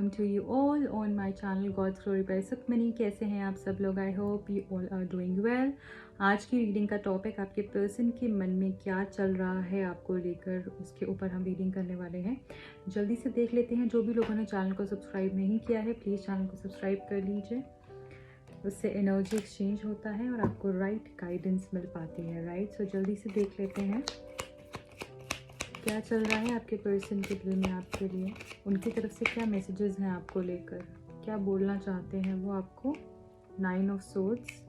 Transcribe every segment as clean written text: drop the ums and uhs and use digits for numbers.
Welcome to you all on my channel God's glory by Sukhmani. कैसे हैं आप सब लोग? I hope you all are doing well. आज की रीडिंग का टॉपिक आपके पर्सन के मन में क्या चल रहा है आपको लेकर, उसके ऊपर हम रीडिंग करने वाले हैं। जल्दी से देख लेते हैं। जो भी लोगों ने चैनल को सब्सक्राइब नहीं किया है प्लीज़ चैनल को सब्सक्राइब कर लीजिए। उससे एनर्जी एक्सचेंज होता है और आपको राइट गाइडेंस मिल पाती है। राइट, सो जल्दी से देख लेते हैं क्या चल रहा है आपके पर्सन के दिल में आपके लिए। उनकी तरफ से क्या मैसेजेस हैं आपको लेकर, क्या बोलना चाहते हैं वो आपको। 9 of swords,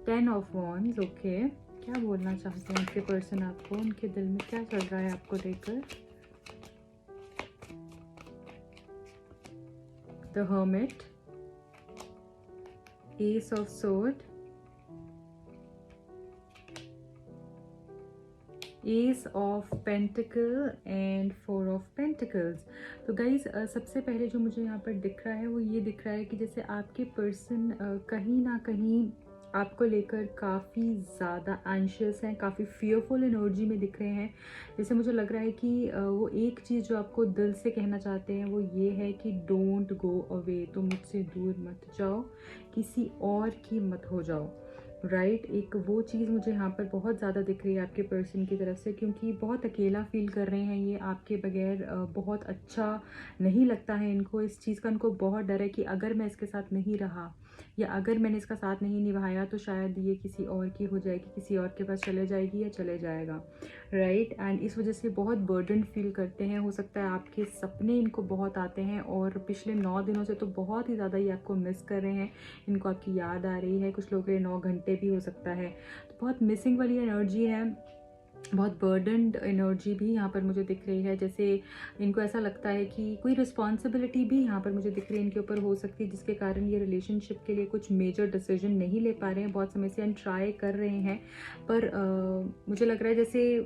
10 of wands. Okay, क्या बोलना चाहते हैं आपके पर्सन आपको, उनके दिल में क्या चल रहा है आपको लेकर। The hermit, S of sword, S of pentacle and 4 of pentacles. तो गाइज सबसे पहले जो मुझे यहाँ पर दिख रहा है वो ये दिख रहा है कि जैसे आपके पर्सन कहीं ना कहीं आपको लेकर काफ़ी ज़्यादा एंशियस हैं, काफ़ी फियरफुल एनर्जी में दिख रहे हैं। जैसे मुझे लग रहा है कि वो एक चीज़ जो आपको दिल से कहना चाहते हैं वो ये है कि डोंट गो अवे, तो मुझसे दूर मत जाओ, किसी और की मत हो जाओ। राइट, एक वो चीज़ मुझे यहाँ पर बहुत ज़्यादा दिख रही है आपके पर्सन की तरफ से, क्योंकि बहुत अकेला फील कर रहे हैं ये आपके बगैर। बहुत अच्छा नहीं लगता है इनको, इस चीज़ का इनको बहुत डर है कि अगर मैं इसके साथ नहीं रहा या अगर मैंने इसका साथ नहीं निभाया तो शायद ये किसी और की हो जाएगी, किसी और के पास चले जाएगी या चले जाएगा। राइट, एंड इस वजह से बहुत बर्डन फील करते हैं। हो सकता है आपके सपने इनको बहुत आते हैं और पिछले 9 दिनों से तो बहुत ही ज़्यादा ये आपको मिस कर रहे हैं, इनको आपकी याद आ रही है। कुछ लोगों के लिए 9 घंटे भी हो सकता है। तो बहुत मिसिंग वाली एनर्जी है, बहुत बर्डनड एनर्जी भी यहाँ पर मुझे दिख रही है। जैसे इनको ऐसा लगता है कि कोई रिस्पॉन्सिबिलिटी भी यहाँ पर मुझे दिख रही है इनके ऊपर हो सकती है, जिसके कारण ये रिलेशनशिप के लिए कुछ मेजर डिसीजन नहीं ले पा रहे हैं। बहुत समय से एंड ट्राई कर रहे हैं पर मुझे लग रहा है जैसे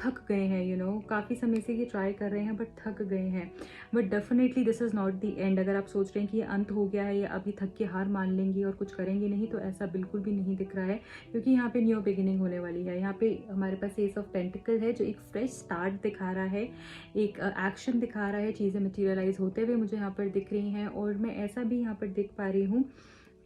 थक गए हैं। काफ़ी समय से ये ट्राई कर रहे हैं बट थक गए हैं। But definitely this is not the end. अगर आप सोच रहे हैं कि ये अंत हो गया है या अभी थक के हार मान लेंगी और कुछ करेंगे नहीं, तो ऐसा बिल्कुल भी नहीं दिख रहा है, क्योंकि यहाँ पे न्यू बिगिनिंग होने वाली है। यहाँ पे हमारे पास एस ऑफ पेंटिकल है जो एक फ्रेश स्टार्ट दिखा रहा है, एक एक्शन दिखा रहा है, चीज़ें मटेरियलाइज होते हुए मुझे यहाँ पर दिख रही हैं। और मैं ऐसा भी यहाँ पर देख पा रही हूँ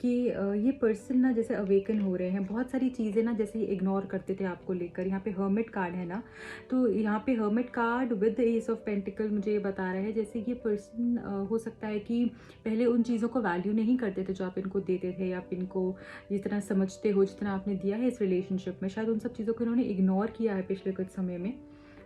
कि ये पर्सन ना जैसे अवेकन हो रहे हैं। बहुत सारी चीज़ें ना जैसे ये इग्नोर करते थे आपको लेकर। यहाँ पे हर्मिट कार्ड है ना, तो यहाँ पे hermit card with S of pentacle मुझे ये बता रहा है जैसे ये पर्सन हो सकता है कि पहले उन चीज़ों को वैल्यू नहीं करते थे जो आप इनको देते थे, आप इनको जितना समझते हो, जितना आपने दिया है इस रिलेशनशिप में, शायद उन सब चीज़ों को इन्होंने इग्नोर किया है पिछले कुछ समय में।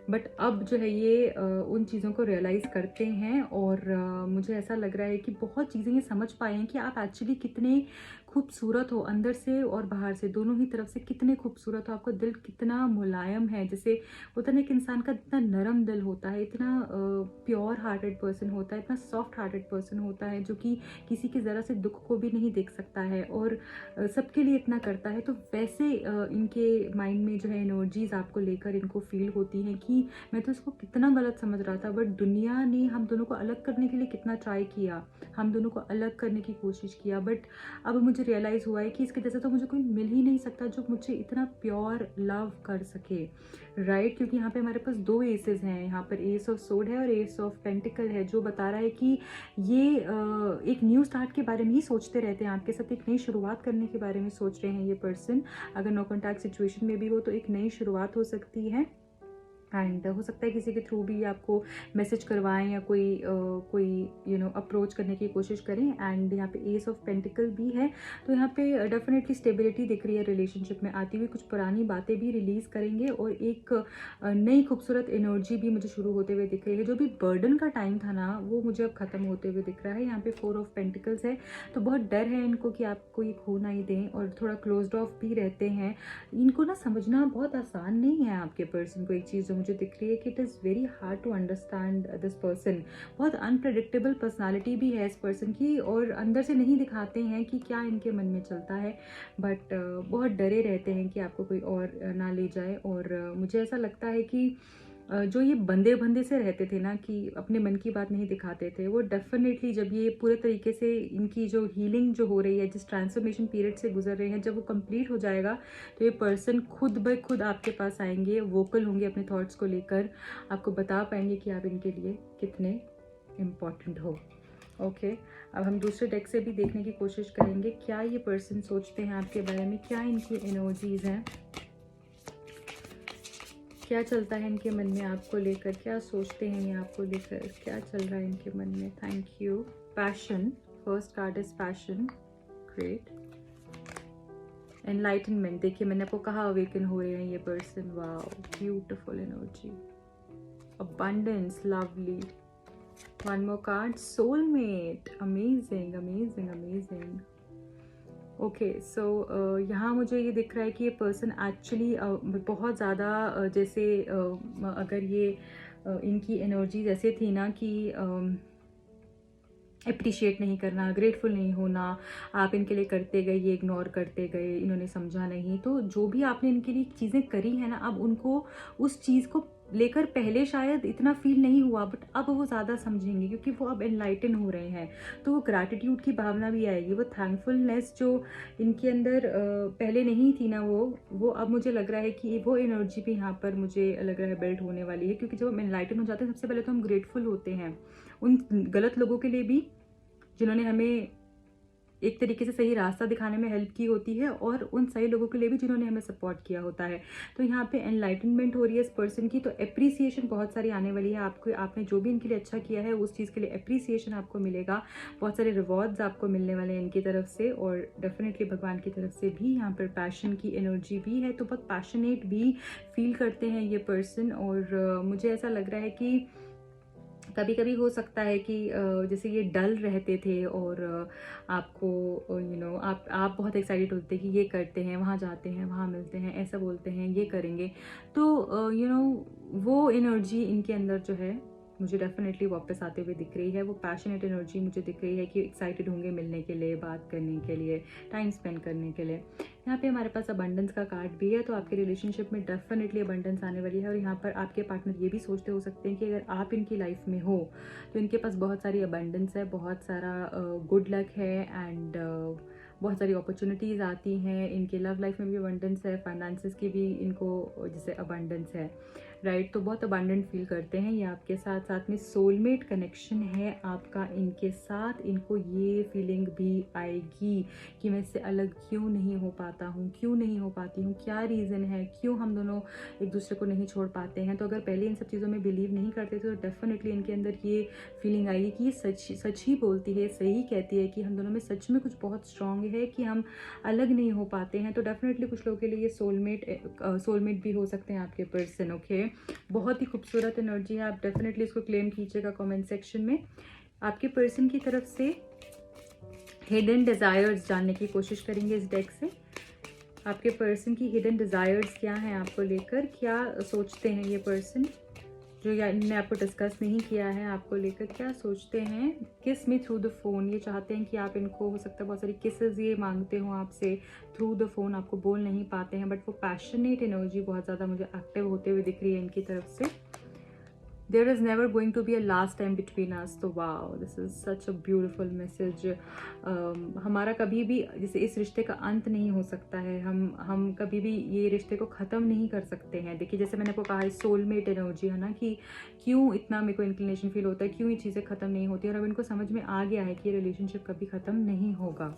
बट अब जो है ये उन चीज़ों को रियलाइज़ करते हैं और मुझे ऐसा लग रहा है कि बहुत चीज़ें ये समझ पाए हैं कि आप एक्चुअली कितने खूबसूरत हो, अंदर से और बाहर से दोनों ही तरफ से कितने खूबसूरत हो। आपका दिल कितना मुलायम है, जैसे होता है ना एक इंसान का इतना नरम दिल होता है, इतना प्योर हार्टेड पर्सन होता है, इतना सॉफ्ट हार्टेड पर्सन होता है जो कि किसी के ज़रा से दुख को भी नहीं देख सकता है और सबके लिए इतना करता है। तो वैसे इनके माइंड में जो है एनर्जीज आपको लेकर इनको फील होती हैं कि मैं तो इसको कितना गलत समझ रहा था, बट दुनिया ने हम दोनों को अलग करने के लिए कितना ट्राई किया, हम दोनों को अलग करने की कोशिश किया, बट अब मुझे रियलाइज़ हुआ है कि इसके जैसा तो मुझे कोई मिल ही नहीं सकता जो मुझे इतना प्योर लव कर सके। राइट, क्योंकि यहाँ पे हमारे पास 2 एसेस हैं, यहाँ पर एस ऑफ सोर्ड है और एस ऑफ पेंटिकल है, जो बता रहा है कि ये एक न्यू स्टार्ट के बारे में ही सोचते रहते हैं। आपके साथ एक नई शुरुआत करने के बारे में सोच रहे हैं ये पर्सन। अगर नो कॉन्टैक्ट सिचुएशन में भी हो तो एक नई शुरुआत हो सकती है। एंड हो सकता है किसी के थ्रू भी आपको मैसेज करवाएं या कोई अप्रोच करने की कोशिश करें। एंड यहाँ पे एस ऑफ पेंटिकल भी है, तो यहाँ पे डेफिनेटली स्टेबिलिटी दिख रही है रिलेशनशिप में आती हुई। कुछ पुरानी बातें भी रिलीज़ करेंगे और एक नई खूबसूरत एनर्जी भी मुझे शुरू होते हुए दिख रही है। जो भी बर्डन का टाइम था ना वो मुझे अब ख़त्म होते हुए दिख रहा है। यहाँ पे 4 ऑफ पेंटिकल्स है, तो बहुत डर है इनको कि आपको ये खो ना ही दें और थोड़ा क्लोज्ड ऑफ भी रहते हैं। इनको ना समझना बहुत आसान नहीं है आपके पर्सन को। एक चीज़ जो मुझे दिख रही है कि it is very hard to understand this person. बहुत अनप्रेडिक्टेबल पर्सनालिटी भी है इस पर्सन की और अंदर से नहीं दिखाते हैं कि क्या इनके मन में चलता है, बट बहुत डरे रहते हैं कि आपको कोई और ना ले जाए। और मुझे ऐसा लगता है कि जो ये बंदे बंदे से रहते थे ना कि अपने मन की बात नहीं दिखाते थे, वो डेफिनेटली जब ये पूरे तरीके से इनकी जो हीलिंग जो हो रही है, जिस ट्रांसफॉर्मेशन पीरियड से गुजर रहे हैं, जब वो कंप्लीट हो जाएगा तो ये पर्सन खुद ब खुद आपके पास आएंगे, वोकल होंगे अपने थॉट्स को लेकर, आपको बता पाएंगे कि आप इनके लिए कितने इम्पॉर्टेंट हो। ओके, अब हम दूसरे डेक से भी देखने की कोशिश करेंगे क्या ये पर्सन सोचते हैं आपके बारे में, क्या इनकी एनर्जीज हैं, क्या चलता है इनके मन में आपको लेकर, क्या सोचते हैं ये आपको लेकर, क्या चल रहा है इनके मन में। Thank you. Passion, first card is passion, great. Enlightenment, देखिए मैंने आपको कहा अवेकन हो रहे हैं ये person, wow beautiful energy. Abundance, lovely. One more card, soulmate, amazing amazing amazing. Okay, so यहाँ मुझे ये दिख रहा है कि ये पर्सन एक्चुअली बहुत ज़्यादा जैसे अगर ये इनकी एनर्जी जैसे थी ना कि अप्रिशिएट नहीं करना, ग्रेटफुल नहीं होना, आप इनके लिए करते गए, ये इग्नोर करते गए, इन्होंने समझा नहीं, तो जो भी आपने इनके लिए चीज़ें करी हैं ना, अब उनको उस चीज़ को लेकर पहले शायद इतना फील नहीं हुआ, बट अब वो ज़्यादा समझेंगे क्योंकि वो अब एनलाइटन हो रहे हैं, तो वो ग्रैटिट्यूड की भावना भी आएगी, वो थैंकफुलनेस जो इनके अंदर पहले नहीं थी ना, वो अब मुझे लग रहा है कि वो एनर्जी भी यहाँ पर मुझे लग रहा है बिल्ड होने वाली है, क्योंकि जब हम एनलाइटन हो जाते हैं सबसे पहले तो हम ग्रेटफुल होते हैं उन गलत लोगों के लिए भी जिन्होंने हमें एक तरीके से सही रास्ता दिखाने में हेल्प की होती है, और उन सही लोगों के लिए भी जिन्होंने हमें सपोर्ट किया होता है। तो यहाँ पे एनलाइटनमेंट हो रही है इस पर्सन की, तो एप्रिसिएशन बहुत सारी आने वाली है आपको, आपने जो भी इनके लिए अच्छा किया है उस चीज़ के लिए एप्रिसिएशन आपको मिलेगा, बहुत सारे रिवॉर्ड्स आपको मिलने वाले हैं इनकी तरफ से, और डेफिनेटली भगवान की तरफ से भी यहाँ पर पैशन की एनर्जी भी है, तो बहुत पैशनेट भी फील करते हैं ये पर्सन। और मुझे ऐसा लग रहा है कि कभी कभी हो सकता है कि जैसे ये डल रहते थे और आपको आप बहुत एक्साइटेड होते कि ये करते हैं, वहाँ जाते हैं, वहाँ मिलते हैं, ऐसा बोलते हैं, ये करेंगे, तो वो एनर्जी इनके अंदर जो है मुझे डेफिनेटली वापस आते हुए दिख रही है। वो पैशनेट एनर्जी मुझे दिख रही है कि एक्साइटेड होंगे मिलने के लिए, बात करने के लिए, टाइम स्पेंड करने के लिए। यहाँ पे हमारे पास अबंडेंस का कार्ड भी है, तो आपके रिलेशनशिप में डेफिनेटली अबंडेंस आने वाली है। और यहाँ पर आपके पार्टनर ये भी सोचते हो सकते हैं कि अगर आप इनकी लाइफ में हो तो इनके पास बहुत सारी अबंडेंस है, बहुत सारा गुड लक है, एंड बहुत सारी अपॉर्चुनिटीज़ आती हैं। इनके लव लाइफ में भी अबंडेंस है, फाइनेंसेस की भी इनको जैसे अबंडेंस है, राइट। तो बहुत अबंडेंट फील करते हैं ये आपके साथ। साथ में सोलमेट कनेक्शन है आपका इनके साथ। इनको ये फीलिंग भी आएगी कि मैं इससे अलग क्यों नहीं हो पाता हूँ, क्यों नहीं हो पाती हूँ, क्या रीज़न है, क्यों हम दोनों एक दूसरे को नहीं छोड़ पाते हैं। तो अगर पहले इन सब चीज़ों में बिलीव नहीं करते तो डेफिनेटली इनके अंदर ये फीलिंग आएगी कि ये सच ही बोलती है, सही कहती है कि हम दोनों में सच में कुछ बहुत स्ट्रांग है कि हम अलग नहीं हो पाते हैं। तो डेफिनेटली कुछ लोगों के लिए ये सोलमेट भी हो सकते हैं आपके पर्सन। ओके, बहुत ही खूबसूरत एनर्जी है, आप डेफिनेटली इसको क्लेम कीजिएगा कमेंट सेक्शन में। आपके पर्सन की तरफ से हिडन डिज़ायर्स जानने की कोशिश करेंगे इस डेक से। आपके पर्सन की हिडन डिज़ायर्स क्या हैं आपको लेकर, क्या सोचते हैं ये पर्सन जो या इनने आपको डिस्कस नहीं किया है, आपको लेकर क्या सोचते हैं। किस मी थ्रू द फोन, ये चाहते हैं कि आप इनको, हो सकता है बहुत सारी किसेस ये मांगते हो आपसे थ्रू द फोन, आपको बोल नहीं पाते हैं, बट वो पैशनेट एनर्जी बहुत ज़्यादा मुझे एक्टिव होते हुए दिख रही है इनकी तरफ से। There is never going to be a last time between us. तो wow, this is such a beautiful message. हमारा कभी भी जैसे इस रिश्ते का अंत नहीं हो सकता है, हम कभी भी ये रिश्ते को ख़त्म नहीं कर सकते हैं। देखिए जैसे मैंने आपको कहा है सोलमेट एनर्जी है ना, कि क्यों इतना मेरे को इंक्लिनेशन फील होता है, क्यों ये चीज़ें ख़त्म नहीं होती, और अब इनको समझ में आ गया है कि ये रिलेशनशिप कभी ख़त्म नहीं होगा।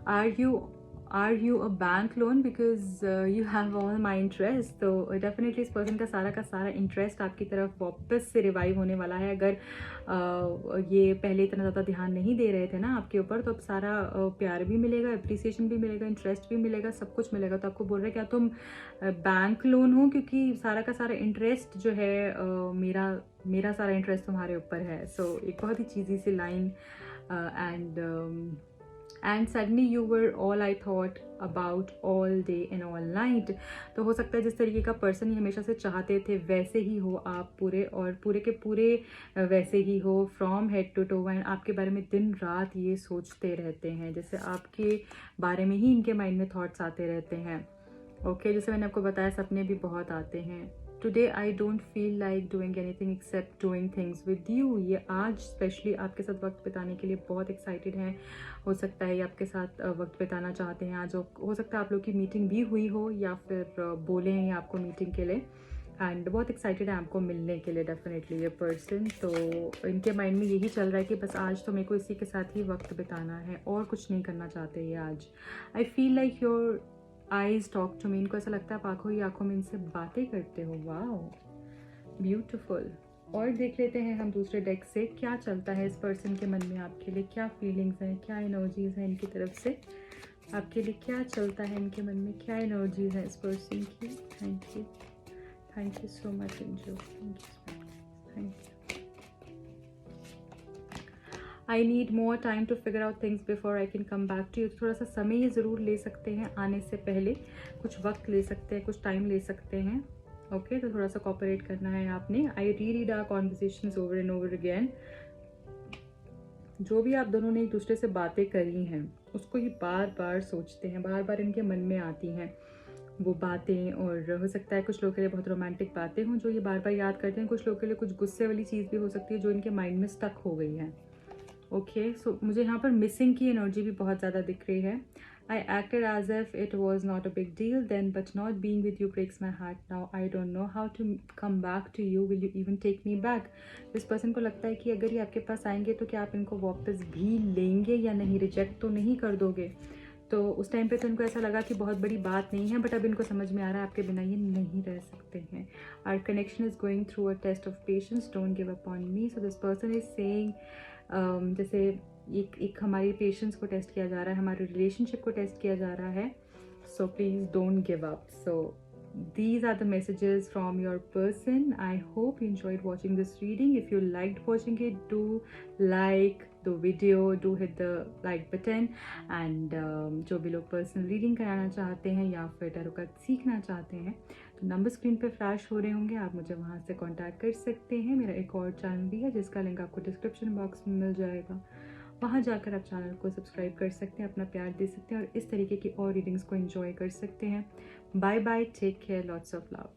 Are you a bank loan, because you have all my interest. तो डेफिनेटली इस पर्सन का सारा इंटरेस्ट आपकी तरफ वापस से रिवाइव होने वाला है। अगर ये पहले इतना ज़्यादा ध्यान नहीं दे रहे थे ना आपके ऊपर, तो अब सारा प्यार भी मिलेगा, अप्रिसिएशन भी मिलेगा, इंटरेस्ट भी मिलेगा, सब कुछ मिलेगा। तो आपको बोल रहे हैं क्या तुम बैंक लोन हो, क्योंकि सारा का सारा इंटरेस्ट जो है मेरा सारा इंटरेस्ट तुम्हारे ऊपर है। सो एक बहुत ही चीज़ी सी line, and suddenly you were all I thought about all day and all night. तो हो सकता है जिस तरीके का पर्सन ये हमेशा से चाहते थे वैसे ही हो आप, पूरे के पूरे वैसे ही हो, from head to toe, and आपके बारे में दिन रात ये सोचते रहते हैं, जैसे आपके बारे में ही इनके माइंड में थॉट्स आते रहते हैं। ओके, जैसे मैंने आपको बताया सपने भी बहुत आते हैं। Today I don't feel like doing anything accept doing things with you. ये आज स्पेशली आपके साथ वक्त बिताने के लिए बहुत एक्साइटेड हैं। हो सकता है ये आपके साथ वक्त बिताना चाहते हैं आज। हो सकता है आप लोग की मीटिंग भी हुई हो, या फिर बोले हैं ये आपको मीटिंग के लिए। एंड बहुत एक्साइटेड है आपको मिलने के लिए डेफिनेटली ये पर्सन। तो इनके माइंड में यही चल रहा है कि बस आज तो मेरे को इसी के साथ ही वक्त बिताना है और कुछ नहीं करना चाहते ये आज। I feel like your eyes talk to me. इनको ऐसा लगता है आप आंखों ही आंखों में इनसे बातें करते हो। Wow, beautiful. और देख लेते हैं हम दूसरे डेक से क्या चलता है इस पर्सन के मन में आपके लिए, क्या फीलिंग्स हैं, क्या एनर्जीज हैं इनकी तरफ से आपके लिए, क्या चलता है इनके मन में, क्या एनर्जीज हैं इस पर्सन की। Thank you so much angel, thank you. I need more time to figure out things before I can come back to you. थोड़ा सा समय ज़रूर ले सकते हैं आने से पहले, कुछ वक्त ले सकते हैं, कुछ टाइम ले सकते हैं। ओके, तो थोड़ा सा कॉपरेट करना है आपने। I read our conversations over and over again. जो भी आप दोनों ने एक दूसरे से बातें करी हैं उसको ये बार बार सोचते हैं, बार बार इनके मन में आती हैं वो बातें। और हो सकता है कुछ लोगों के लिए बहुत रोमांटिक बातें हों जो ये बार बार याद करते हैं, कुछ लोगों के लिए कुछ गुस्से वाली चीज़ भी हो सकती है जो इनके माइंड में स्टक हो गई है। ओके, सो मुझे यहाँ पर मिसिंग की एनर्जी भी बहुत ज़्यादा दिख रही है। I acted as if it was not a big deal then, but not being with you breaks my heart now. I don't know how to come back to you. Will you even take me back? इस person को लगता है कि अगर ये आपके पास आएंगे तो क्या आप इनको वापस भी लेंगे या नहीं, रिजेक्ट तो नहीं कर दोगे। तो उस टाइम पे तो इनको ऐसा लगा कि बहुत बड़ी बात नहीं है, बट अब इनको समझ में आ रहा है आपके बिना ये नहीं रह सकते हैं। Our connection is going through a test of patience, don't give up on me. So this person is saying, जैसे एक हमारी पेशेंस को टेस्ट किया जा रहा है, हमारे रिलेशनशिप को टेस्ट किया जा रहा है। So please don't give up. So these are the messages from your person. I hope you enjoyed watching this reading. If you liked watching it, do like the video, do hit the like button, and जो भी लोग personal reading कराना चाहते हैं या फिर tarot card सीखना चाहते हैं तो नंबर स्क्रीन पे फ्लैश हो रहे होंगे, आप मुझे वहाँ से कांटेक्ट कर सकते हैं। मेरा एक और चैनल भी है जिसका लिंक आपको डिस्क्रिप्शन बॉक्स में मिल जाएगा, वहाँ जाकर आप चैनल को सब्सक्राइब कर सकते हैं, अपना प्यार दे सकते हैं और इस तरीके की और रीडिंग्स को एंजॉय कर सकते हैं। Bye bye, take care, lots of love.